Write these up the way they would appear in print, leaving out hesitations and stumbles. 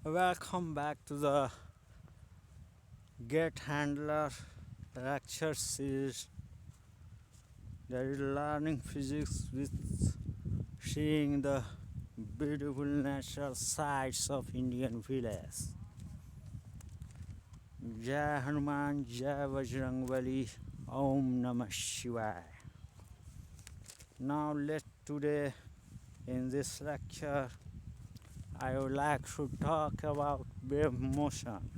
Welcome back to the Get Handler lecture series that is learning physics with seeing the beautiful natural sights of Indian village. Jai Hanuman, Jai Bajrangbali, Om Namah Shivaya. Now let today in this lecture I would like to talk about wave motion.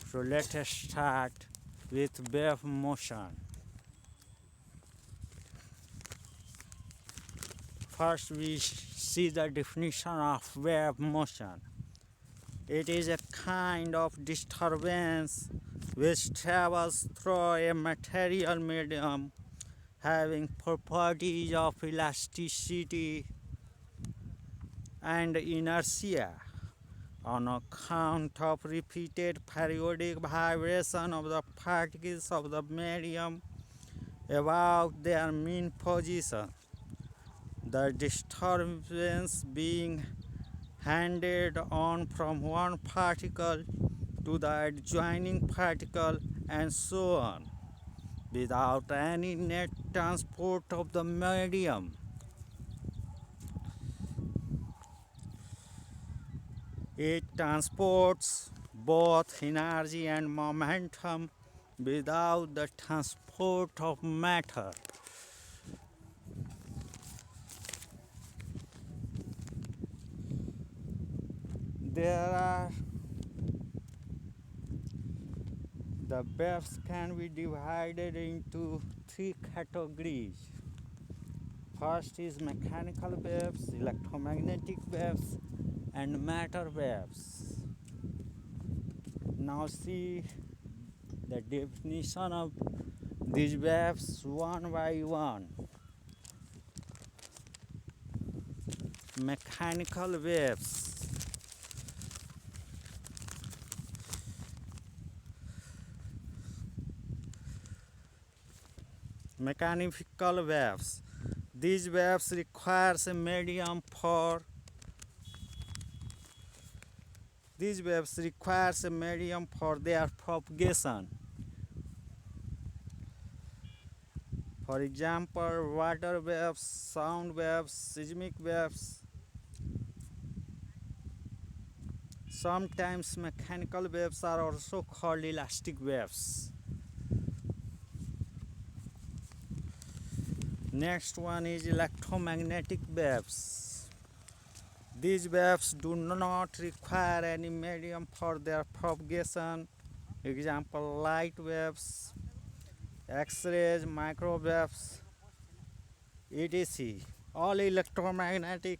So let us start with wave motion. First we see the definition of wave motion. It is a kind of disturbance which travels through a material medium having properties of elasticity and inertia on account of repeated periodic vibration of the particles of the medium about their mean position. The disturbance being handed on from one particle to the adjoining particle and so on, without any net transport of the medium. It transports both energy and momentum without the transport of matter. The waves can be divided into three categories. First is mechanical waves, electromagnetic waves, and matter waves. Now see the definition of these waves one by one. Mechanical waves. Mechanical waves. These waves requires a medium for their propagation. For example, water waves, sound waves, seismic waves. Sometimes mechanical waves are also called elastic waves. Next one is electromagnetic waves. These waves do not require any medium for their propagation. Example, light waves, X-rays, microwaves, etc. All electromagnetic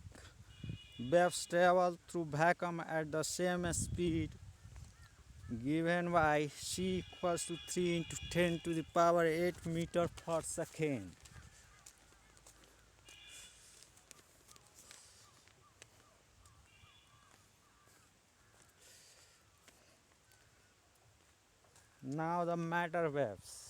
waves travel through vacuum at the same speed given by c equals to 3 into 10 to the power 8 meter per second. Now the matter waves.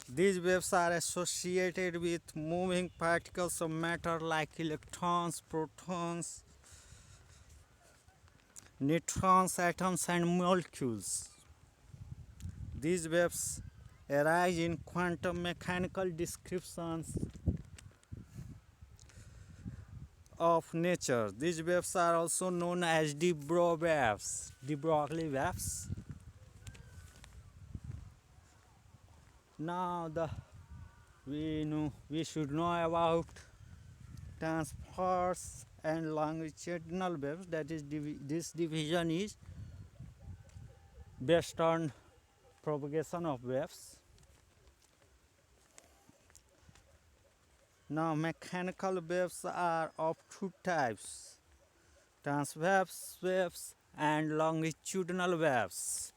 These waves are associated with moving particles of matter like electrons, protons, neutrons, atoms, and molecules. These waves arise in quantum mechanical descriptions of nature. These waves are also known as de Broglie waves. Now we should know about transverse and longitudinal waves. That is, this division is based on propagation of waves. Now mechanical waves are of two types: transverse waves and longitudinal waves.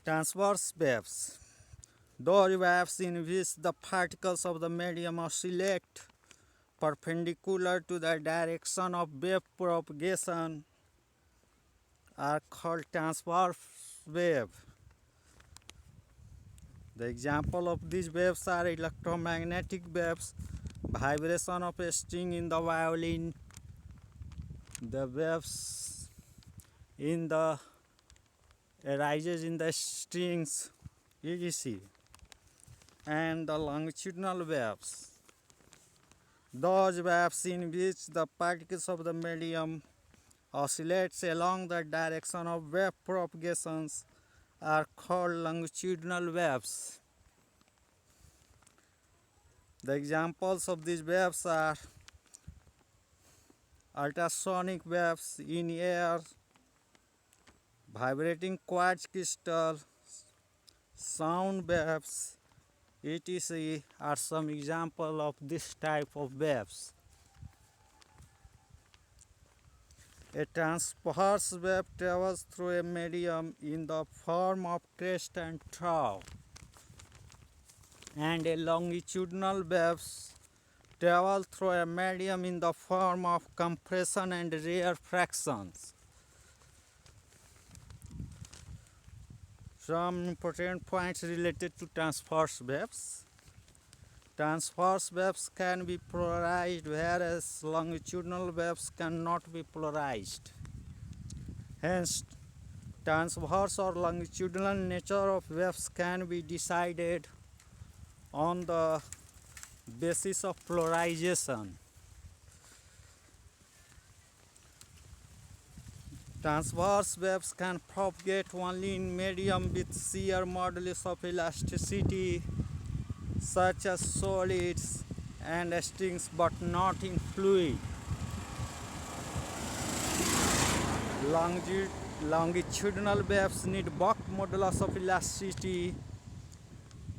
Transverse waves. Those waves in which the particles of the medium oscillate perpendicular to the direction of wave propagation are called transverse wave. The example of these waves are electromagnetic waves, vibration of a string in the violin, the waves in the arises in the strings, etc., and the longitudinal waves. Those waves in which the particles of the medium oscillates along the direction of wave propagations are called longitudinal waves. The examples of these waves are ultrasonic waves in air, vibrating quartz crystal, sound waves, etc. are some examples of this type of waves. A transverse wave travels through a medium in the form of crest and trough, and a longitudinal waves travel through a medium in the form of compression and rarefactions. Some important points related to transverse waves. Transverse waves can be polarized, whereas longitudinal waves cannot be polarized. Hence, transverse or longitudinal nature of waves can be decided on the basis of polarization. Transverse waves can propagate only in medium with shear modulus of elasticity, such as solids and strings, but not in fluid. Longitudinal waves need Bach modulus of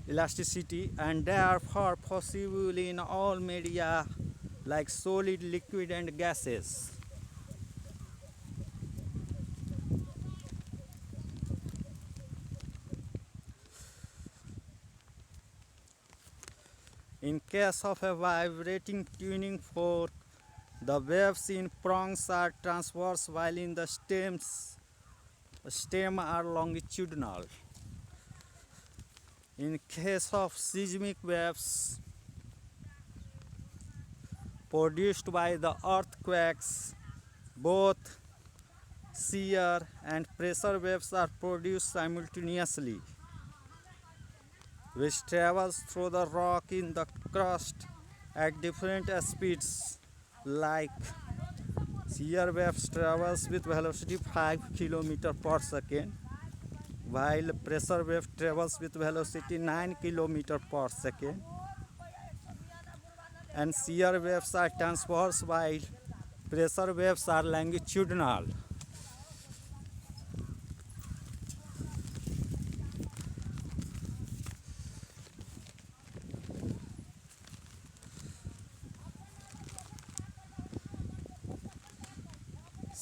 elasticity and therefore possible in all media like solid, liquid and gases. In case of a vibrating tuning fork, the waves in prongs are transverse while in the stem are longitudinal. In case of seismic waves produced by the earthquakes, both shear and pressure waves are produced simultaneously, which travels through the rock in the crust at different speeds. Like shear waves travels with velocity 5 km per second, while pressure wave travels with velocity 9 km per second. And shear waves are transverse while pressure waves are longitudinal.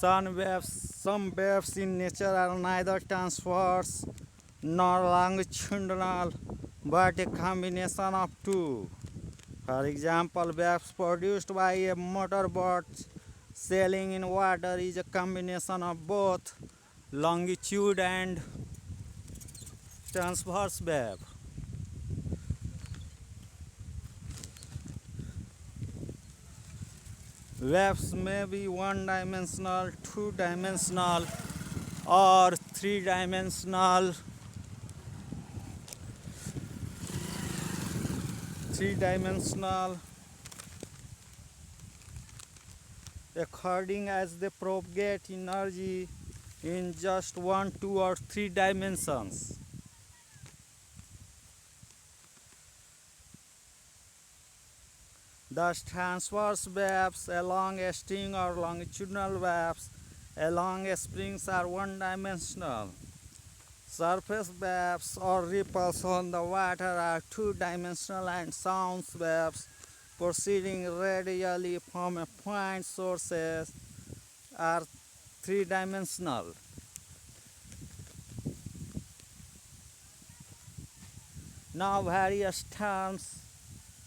Some waves in nature are neither transverse nor longitudinal, but a combination of two. For example, waves produced by a motorboat sailing in water is a combination of both longitude and transverse wave. Waves may be one-dimensional, two-dimensional, or three-dimensional. According as they propagate energy in just one, two, or three dimensions. Thus, transverse waves along a string or longitudinal waves along a springs are one-dimensional. Surface waves or ripples on the water are two-dimensional, and sound waves proceeding radially from a point sources are three-dimensional. Now various terms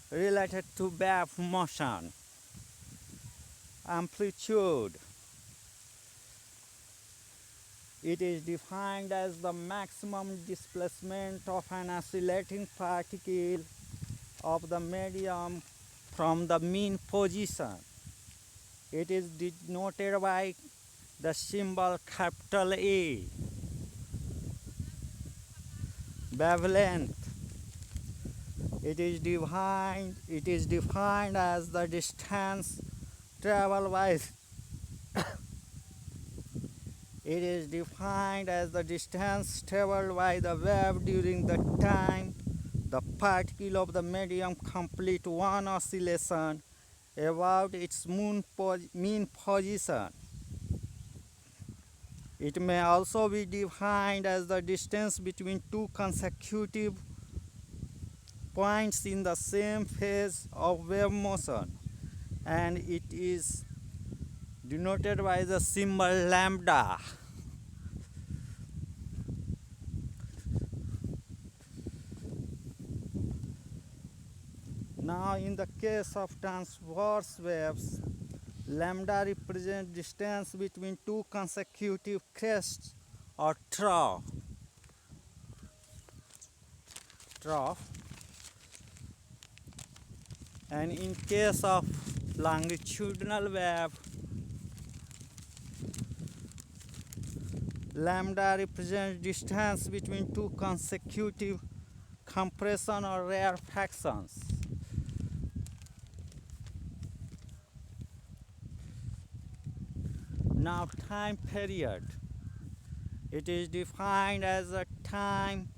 related to wave motion. Amplitude. It is defined as the maximum displacement of an oscillating particle of the medium from the mean position. It is denoted by the symbol capital A. Wavelength. It is defined as the distance traveled by It is defined as the distance traveled by the wave during the time the particle of the medium complete one oscillation about its mean position. It may also be defined as the distance between two consecutive points in the same phase of wave motion, and it is denoted by the symbol lambda. Now, in the case of transverse waves, lambda represents distance between two consecutive crests or trough. And in case of longitudinal wave, lambda represents distance between two consecutive compression or rarefactions. Now, time period. It is defined as a time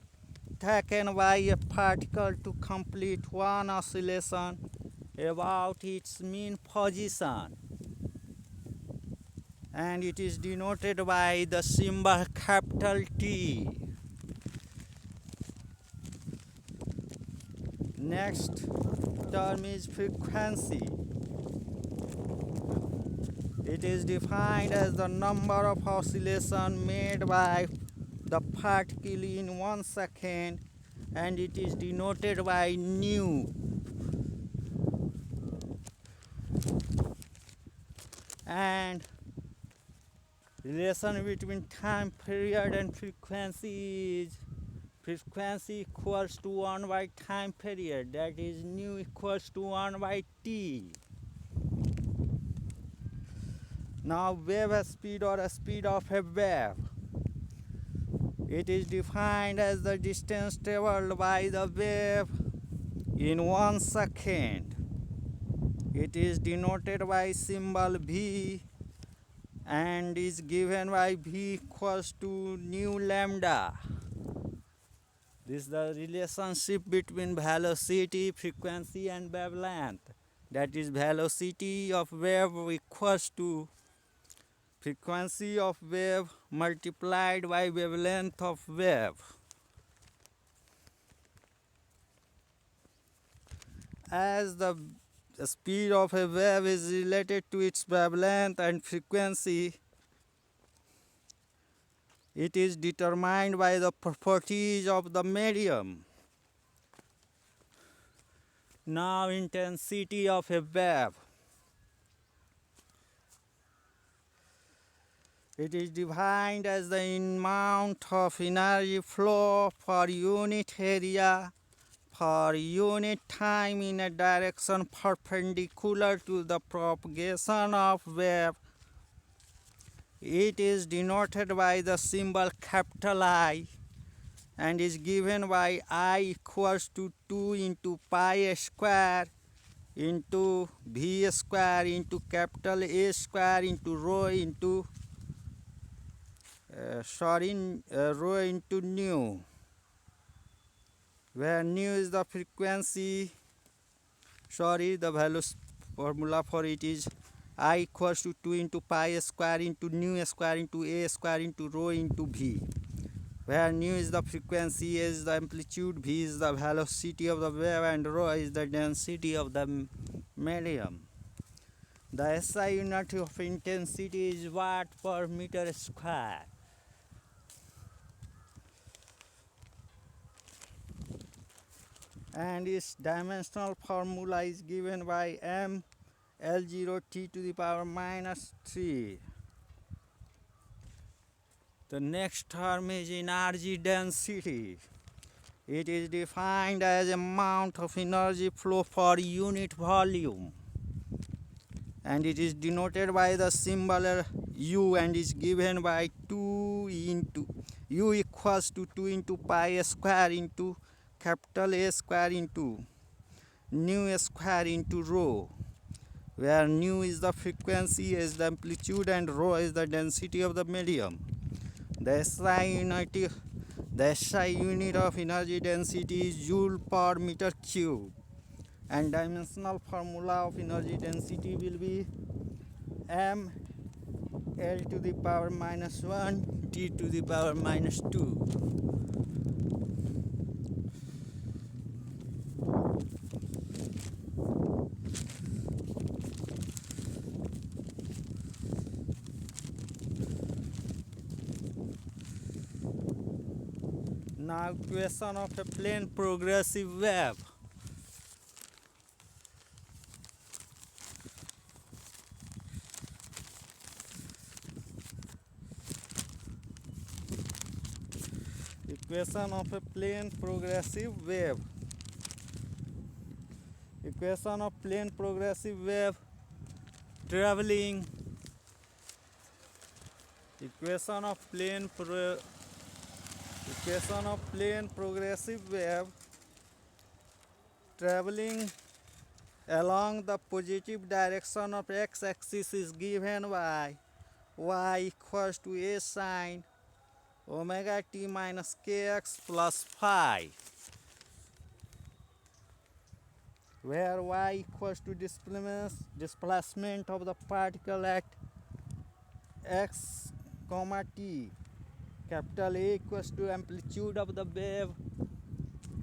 taken by a particle to complete one oscillation about its mean position, and it is denoted by the symbol capital T. Next term is frequency. It is defined as the number of oscillations made by the particle in 1 second, and it is denoted by nu. And relation between time period and frequency is frequency equals to 1 by time period, that is nu equals to 1 by t. Now, wave speed or speed of a wave. It is defined as the distance traveled by the wave in 1 second. It is denoted by symbol v and is given by v equals to nu lambda. This is the relationship between velocity, frequency and wavelength. That is, velocity of wave equals to frequency of wave multiplied by wavelength of wave. As the speed of a wave is related to its wavelength and frequency, it is determined by the properties of the medium. Now, intensity of a wave. It is defined as the amount of energy flow per unit area per unit time in a direction perpendicular to the propagation of wave. It is denoted by the symbol capital I and is given by I equals to 2 into pi square into v square into capital A square into rho into rho into nu, where nu is the frequency. The value formula for it is I equals to 2 into pi square into nu square into A square into rho into v, where nu is the frequency, A is the amplitude, v is the velocity of the wave, and rho is the density of the medium. The SI unit of intensity is watt per meter square. And its dimensional formula is given by m L0 t to the power minus 3. The next term is energy density. It is defined as amount of energy flow per unit volume, and it is denoted by the symbol U and is given by 2 into U equals to 2 into pi square into capital A square into nu square into rho, where nu is the frequency, is the amplitude, and rho is the density of the medium. The SI unit of energy density is joule per meter cube, and dimensional formula of energy density will be m L to the power minus 1 T to the power minus 2. Now equation of a plane progressive wave. Equation of a plane progressive wave. Equation of plane progressive wave traveling. Equation of plane progressive wave traveling along the positive direction of x-axis is given by y equals to a sine omega t minus kx plus phi, where y equals to displacement of the particle at x comma t, capital A equals to amplitude of the wave,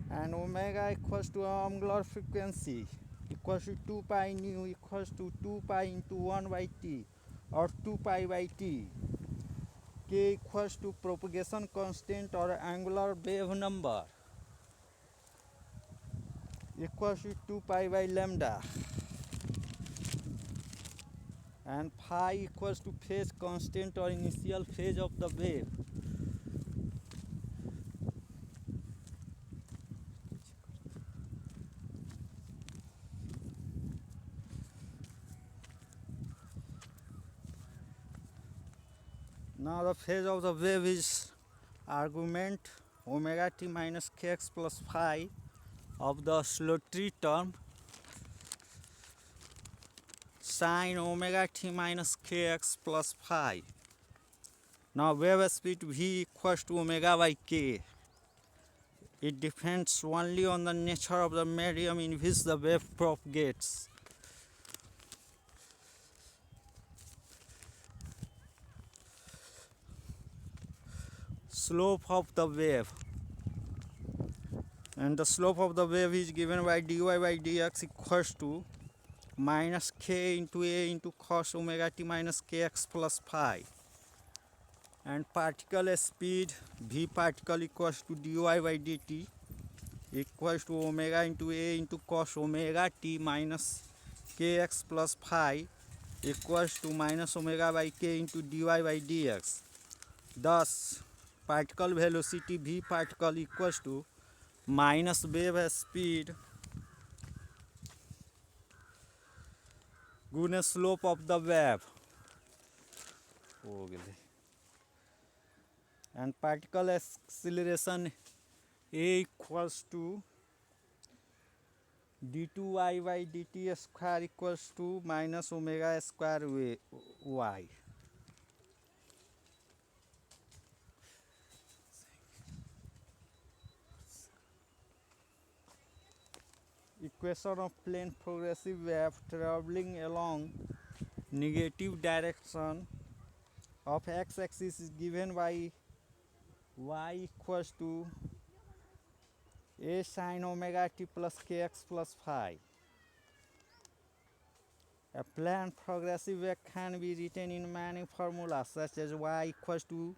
and omega equals to angular frequency equals to 2 pi nu equals to 2 pi into 1 by t or 2 pi by t. K equals to propagation constant or angular wave number equals to 2 pi by lambda, and phi equals to phase constant or initial phase of the wave. Now the phase of the wave is argument omega t minus kx plus phi of the oscillatory term sine omega t minus kx plus phi. Now wave speed v equals to omega by k. It depends only on the nature of the medium in which the wave propagates. Slope of the wave, and the slope of the wave is given by dy by dx equals to minus k into a into cos omega t minus kx plus phi, and particle speed v particle equals to dy by dt equals to omega into a into cos omega t minus kx plus phi equals to minus omega by k into dy by dx. Thus particle velocity v particle equals to minus wave speed गुने slope of the wave, and particle acceleration a equals to d2y by dt square equals to minus omega square y. Equation of plane progressive wave traveling along negative direction of x-axis is given by y equals to a sine omega t plus kx plus phi. A plane progressive wave can be written in many formulas such as y equals to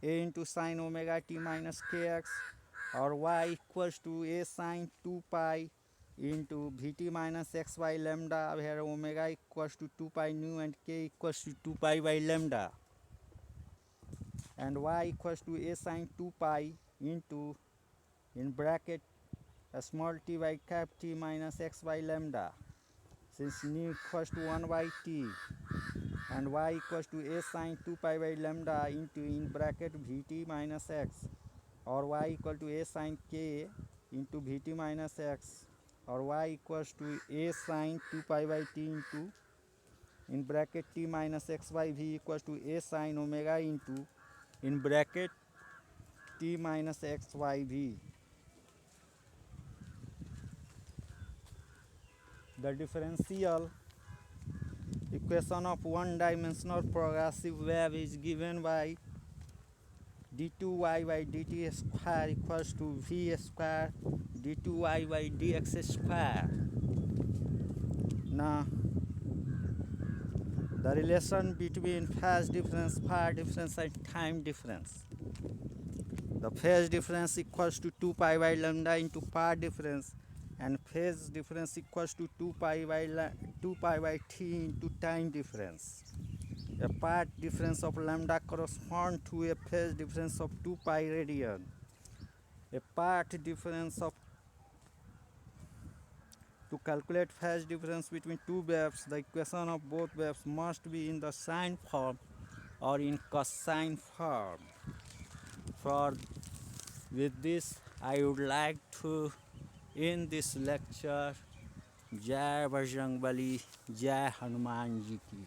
a into sine omega t minus kx, or y equals to a sine 2 pi into vt minus x by lambda, where omega equals to 2 pi nu and k equals to 2 pi by lambda. and y equals to a sine 2 pi into, in bracket, a small t by cap t minus x by lambda, since nu equals to 1 by t, and y equals to a sine 2 pi by lambda into, in bracket, vt minus x, or y equal to a sine k into vt minus x, or y equals to a sine 2 pi by t into, in bracket, t minus x by v equals to a sine omega into, in bracket, t minus x by v. The differential equation of one-dimensional progressive wave is given by d2y by dt square equals to v square d2y by dx square. Now, the relation between phase difference, power difference, and time difference. The phase difference equals to 2 pi by lambda into power difference, and phase difference equals to 2 pi by t into time difference. A path difference of lambda corresponds to a phase difference of 2 pi radian. A path difference of, to calculate phase difference between two waves, the equation of both waves must be in the sine form or in cosine form. For with this, I would like to end this lecture. Jai Bajrang Bali, Jai Hanuman Ji ki.